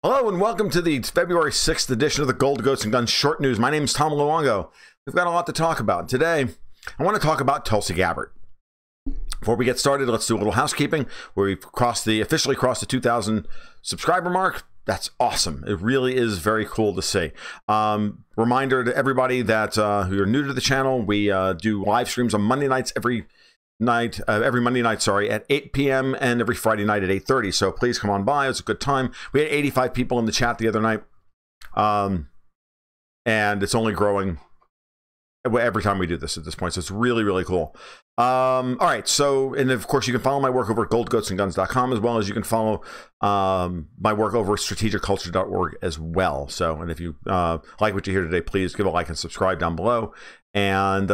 Hello and welcome to the February 6th edition of the Gold Goats and Guns Short News. My name is Tom Luongo. We've got a lot to talk about. Today, I want to talk about Tulsi Gabbard. Before we get started, let's do a little housekeeping. We've officially crossed the 2,000 subscriber mark. That's awesome. It really is very cool to see. Reminder to everybody that who are new to the channel, we do live streams on Monday nights every Monday night, at 8 p.m. and every Friday night at 8:30. So please come on by. It's a good time. We had 85 people in the chat the other night, and it's only growing every time we do this at this point. So it's really, really cool. All right. So, and of course, you can follow my work over at goldgoatsandguns.com, as well as you can follow my work over at strategicculture.org as well. So, and if you like what you hear today, please give a like and subscribe down below, and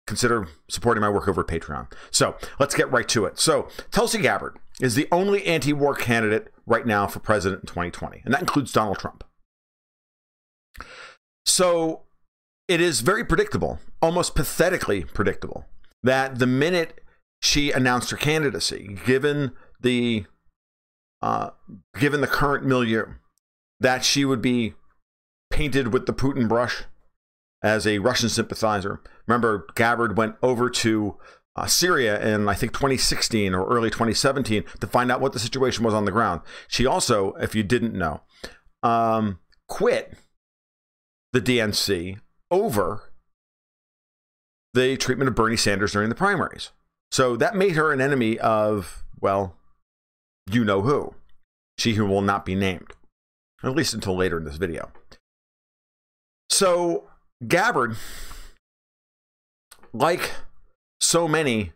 consider supporting my work over at Patreon. So let's get right to it. So Tulsi Gabbard is the only anti-war candidate right now for president in 2020, and that includes Donald Trump. So it is very predictable, almost pathetically predictable, that the minute she announced her candidacy, given the current milieu, that she would be painted with the Putin brush as a Russian sympathizer. Remember, Gabbard went over to Syria in, I think, 2016 or early 2017 to find out what the situation was on the ground. She also, if you didn't know, quit the DNC over the treatment of Bernie Sanders during the primaries. So that made her an enemy of, well, you know who. She who will not be named, at least until later in this video. So Gabbard, like so many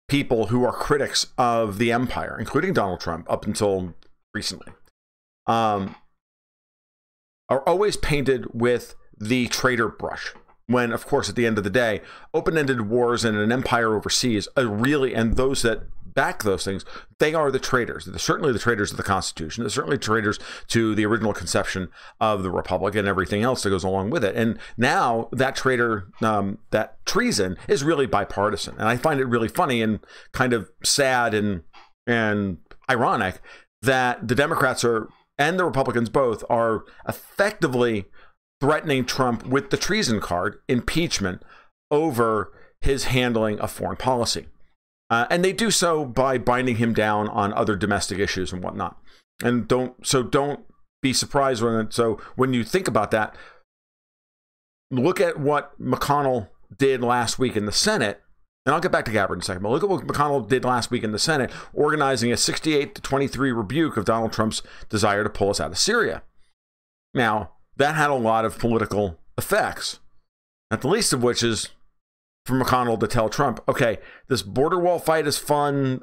people who are critics of the empire, including Donald Trump up until recently, are always painted with the traitor brush. When, of course, at the end of the day, open-ended wars and an empire overseas are really, and those that back those things, they are the traitors. They're certainly the traitors of the Constitution. They're certainly traitors to the original conception of the Republic and everything else that goes along with it. And now that that treason is really bipartisan. And I find it really funny and kind of sad and ironic that the Democrats and the Republicans both are effectively threatening Trump with the treason card, impeachment, over his handling of foreign policy. And they do so by binding him down on other domestic issues and whatnot. And don't be surprised when you think about that. Look at what McConnell did last week in the Senate, and I'll get back to Gabbard in a second, but look at what McConnell did last week in the Senate, organizing a 68-23 rebuke of Donald Trump's desire to pull us out of Syria. Now, that had a lot of political effects, not the least of which is for McConnell to tell Trump, okay, this border wall fight is fun.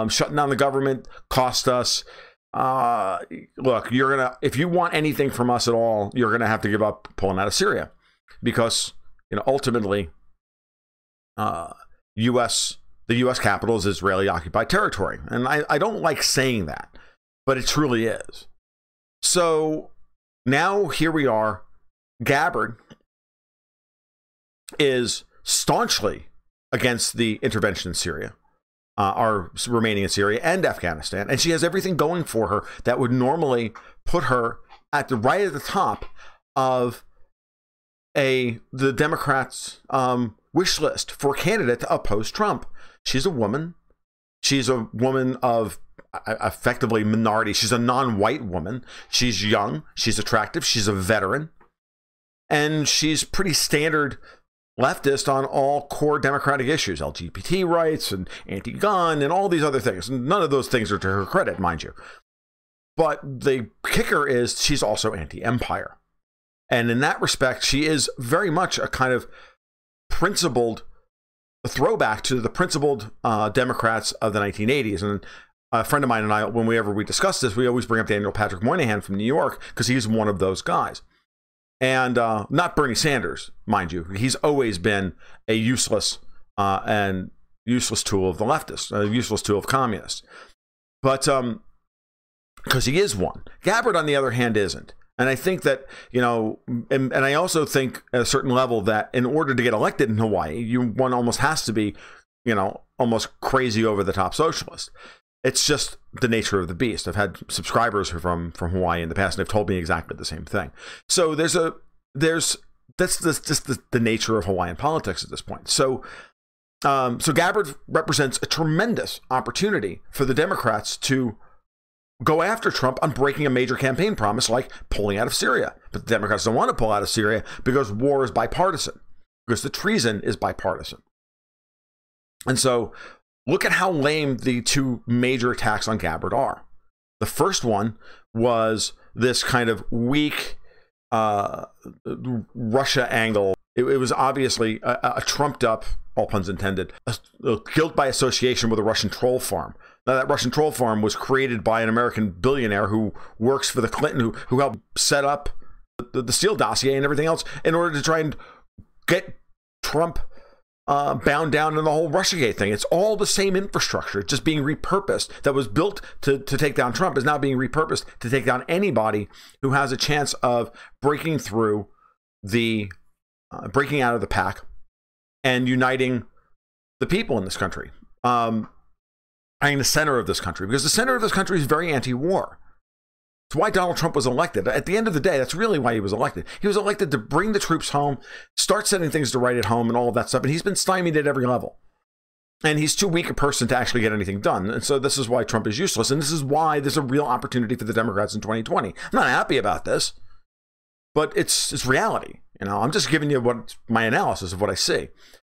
Shutting down the government cost us. Look, if you want anything from us at all, you're gonna have to give up pulling out of Syria, because ultimately, the U.S. capital is Israeli occupied territory, and I don't like saying that, but it truly is. So now here we are. Gabbard is staunchly against the intervention in Syria, or remaining in Syria and Afghanistan, and she has everything going for her that would normally put her right at the top of the Democrats' wish list for a candidate to oppose Trump. She's a woman. She's a woman of effectively minority. She's a non-white woman. She's young. She's attractive. She's a veteran, and she's pretty standard leftist on all core democratic issues, LGBT rights and anti-gun and all these other things. None of those things are to her credit, mind you. But the kicker is she's also anti-empire. And in that respect, she is very much a kind of principled throwback to the principled Democrats of the 1980s. And a friend of mine and I, whenever we discuss this, we always bring up Daniel Patrick Moynihan from New York, because he's one of those guys. And not Bernie Sanders, mind you. He's always been a useless tool of the leftists, a useless tool of communists. But because he is one. Gabbard, on the other hand, isn't. And I think that, and I also think at a certain level that in order to get elected in Hawaii, one almost has to be, almost crazy over the top socialist. It's just the nature of the beast. I've had subscribers from Hawaii in the past, and they've told me exactly the same thing. So that's just the nature of Hawaiian politics at this point. So Gabbard represents a tremendous opportunity for the Democrats to go after Trump on breaking a major campaign promise like pulling out of Syria. But the Democrats don't want to pull out of Syria because war is bipartisan, because the treason is bipartisan. And so look at how lame the two major attacks on Gabbard are. The first one was this kind of weak Russia angle. It was obviously a trumped up, all puns intended, a guilt by association with a Russian troll farm. Now, that Russian troll farm was created by an American billionaire who works for the Clinton, who helped set up the Steele dossier and everything else in order to try and get Trump bound down in the whole Russiagate thing. It's all the same infrastructure, just being repurposed. That was built to take down Trump is now being repurposed to take down anybody who has a chance of breaking through the, breaking out of the pack and uniting the people in this country. I mean, the center of this country, because the center of this country is very anti-war. It's why Donald Trump was elected. At the end of the day, that's really why he was elected. He was elected to bring the troops home, start setting things to right at home and all of that stuff. And he's been stymied at every level. And he's too weak a person to actually get anything done. And so this is why Trump is useless. And this is why there's a real opportunity for the Democrats in 2020. I'm not happy about this, but it's reality. You know, I'm just giving you what my analysis of what I see.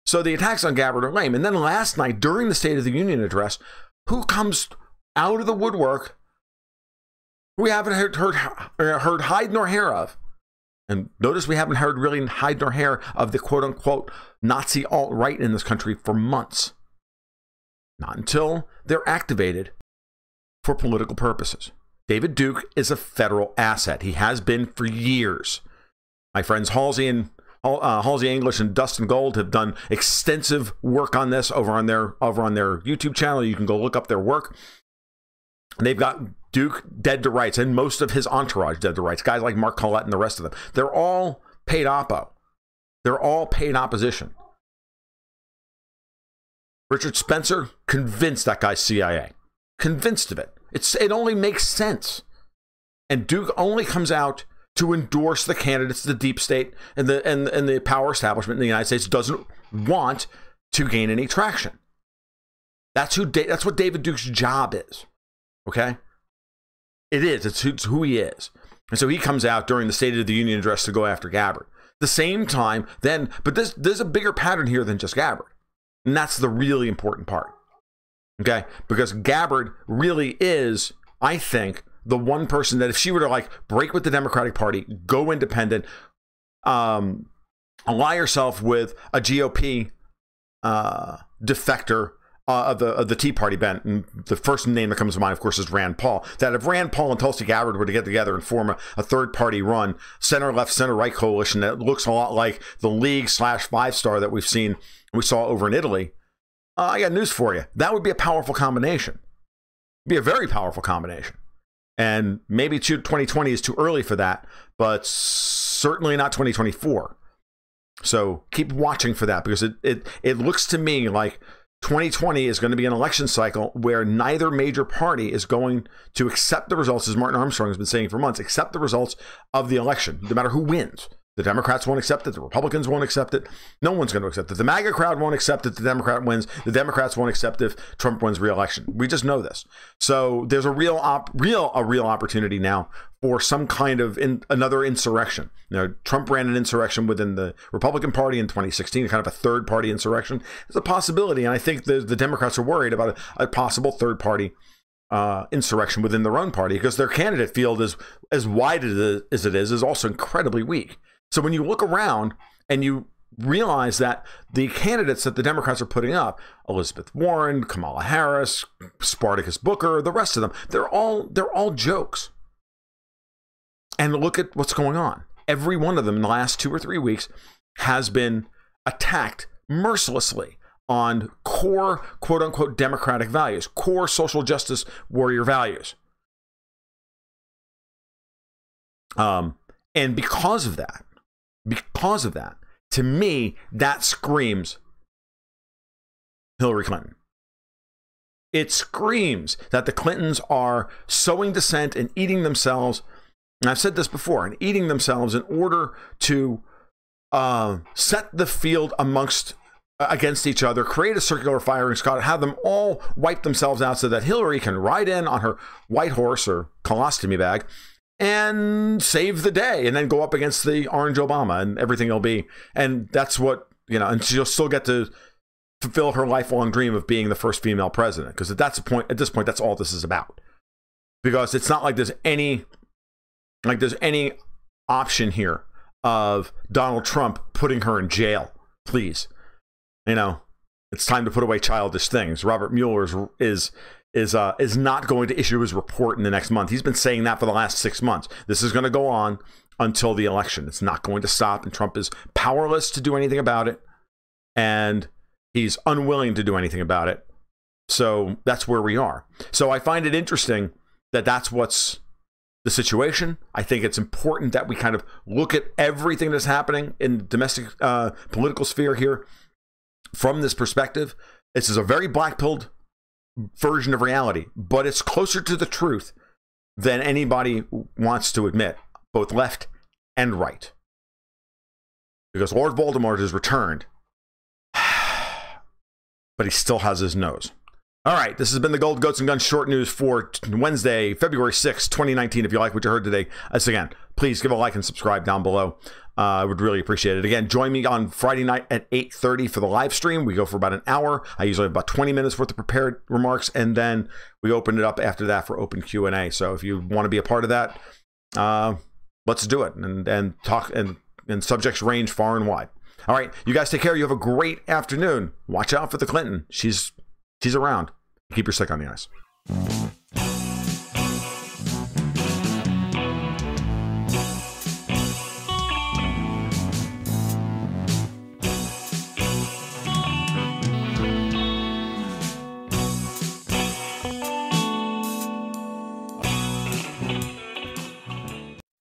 So the attacks on Gabbard are lame. And then last night, during the State of the Union address, who comes out of the woodwork who we haven't heard hide nor hair of? And notice we haven't heard really hide nor hair of the quote-unquote Nazi alt-right in this country for months. Not until they're activated for political purposes. David Duke is a federal asset. He has been for years. My friends Halsey English and Dustin Gold have done extensive work on this over on their YouTube channel. You can go look up their work. They've got Duke dead to rights, and most of his entourage dead to rights. Guys like Mark Collette and the rest of them. They're all paid oppo. They're all paid opposition. Richard Spencer, convinced that guy's CIA. Convinced of it. It only makes sense. And Duke only comes out to endorse the candidates the deep state and the power establishment in the United States doesn't want to gain any traction. That's what David Duke's job is. Okay? It is. It's who he is. And so he comes out during the State of the Union address to go after Gabbard. The same time, then, but there's a bigger pattern here than just Gabbard. And that's the really important part. Okay? Because Gabbard really is, I think, the one person that if she were to like break with the Democratic Party, go independent, ally herself with a GOP defector of the Tea Party bent, and the first name that comes to mind, of course, is Rand Paul. That if Rand Paul and Tulsi Gabbard were to get together and form a third-party run, center-left, center-right coalition that looks a lot like the League / 5-Star that we saw over in Italy, I got news for you. That would be a powerful combination. It'd be a very powerful combination. And maybe 2020 is too early for that, but certainly not 2024. So keep watching for that, because it looks to me like 2020 is going to be an election cycle where neither major party is going to accept the results, as Martin Armstrong has been saying for months, accept the results of the election, no matter who wins. The Democrats won't accept it. The Republicans won't accept it. No one's going to accept it. The MAGA crowd won't accept it. The Democrat wins. The Democrats won't accept if Trump wins re-election. We just know this. So there's a real opportunity now for some kind of another insurrection. You know, Trump ran an insurrection within the Republican Party in 2016, kind of a third-party insurrection. It's a possibility, and I think the Democrats are worried about a possible third-party insurrection within their own party, because their candidate field is as wide as it is also incredibly weak. So when you look around and you realize that the candidates that the Democrats are putting up, Elizabeth Warren, Kamala Harris, Spartacus Booker, the rest of them, they're all jokes. And look at what's going on. Every one of them in the last 2 or 3 weeks has been attacked mercilessly on core, quote unquote, democratic values, core social justice warrior values. And because of that, to me, that screams Hillary Clinton. It screams that the Clintons are sowing dissent and eating themselves. And I've said this before, and eating themselves in order to set the field against each other, create a circular firing squad, have them all wipe themselves out so that Hillary can ride in on her white horse or colostomy bag and save the day, and then go up against the orange Obama, and everything will be. And that's what, and she'll still get to fulfill her lifelong dream of being the first female president. Because at this point, that's all this is about. Because it's not like there's any option here of Donald Trump putting her in jail. Please, it's time to put away childish things. Robert Mueller is not going to issue his report in the next month. He's been saying that for the last 6 months. This is going to go on until the election. It's not going to stop, and Trump is powerless to do anything about it, and he's unwilling to do anything about it. So that's where we are. So I find it interesting that that's what's the situation. I think it's important that we kind of look at everything that's happening in the domestic political sphere here from this perspective. This is a very black-pilled version of reality, but it's closer to the truth than anybody wants to admit, both left and right. Because Lord Voldemort has returned, but he still has his nose. All right, this has been the Gold Goats and Guns short news for Wednesday, February 6, 2019. If you like what you heard today, again, please give a like and subscribe down below. I would really appreciate it. Again, join me on Friday night at 8:30 for the live stream. We go for about an hour. I usually have about 20 minutes worth of prepared remarks, and then we open it up after that for open Q&A. So if you want to be a part of that, let's do it and talk. And subjects range far and wide. All right, you guys take care. You have a great afternoon. Watch out for the Clinton. She's around. Keep your stick on the ice.